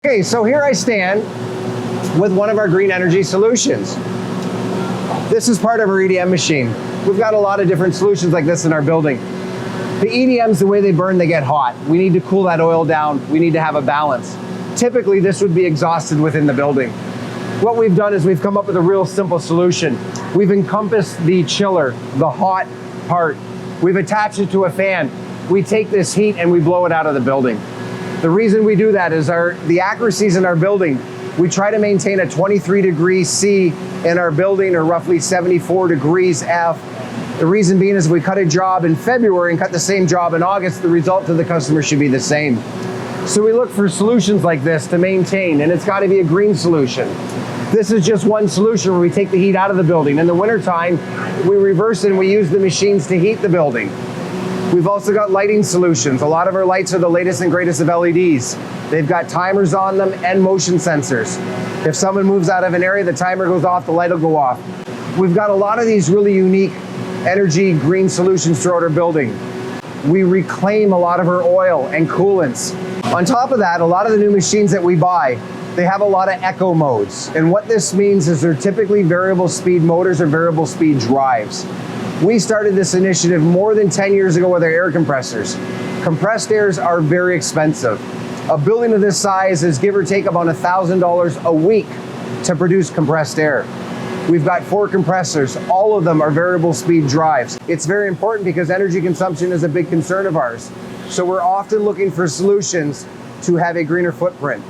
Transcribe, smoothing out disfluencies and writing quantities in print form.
Okay, so here I stand with one of our green energy solutions. This is part of our EDM machine. We've got a lot of different solutions like this in our building. The EDMs, the way they burn, they get hot. We need to cool that oil down. We need to have a balance. Typically, this would be exhausted within the building. What we've done is we've come up with a real simple solution. We've encompassed the chiller, the hot part. We've attached it to a fan. We take this heat and we blow it out of the building. The reason we do that is the accuracies in our building, we try to maintain a 23 degrees C in our building, or roughly 74 degrees F. The reason being is if we cut a job in February and cut the same job in August, the result to the customer should be the same. So we look for solutions like this to maintain, and it's got to be a green solution. This is just one solution where we take the heat out of the building. In the wintertime, we reverse it and we use the machines to heat the building. We've also got lighting solutions. A lot of our lights are the latest and greatest of LEDs. They've got timers on them and motion sensors. If someone moves out of an area, the timer goes off, the light will go off. We've got a lot of these really unique energy green solutions throughout our building. We reclaim a lot of our oil and coolants. On top of that, a lot of the new machines that we buy, they have a lot of echo modes. And what this means is they're typically variable speed motors or variable speed drives. We started this initiative more than 10 years ago with our air compressors. Compressed airs are very expensive. A building of this size is give or take about $1,000 a week to produce compressed air. We've got 4 compressors. All of them are variable speed drives. It's very important because energy consumption is a big concern of ours. So we're often looking for solutions to have a greener footprint.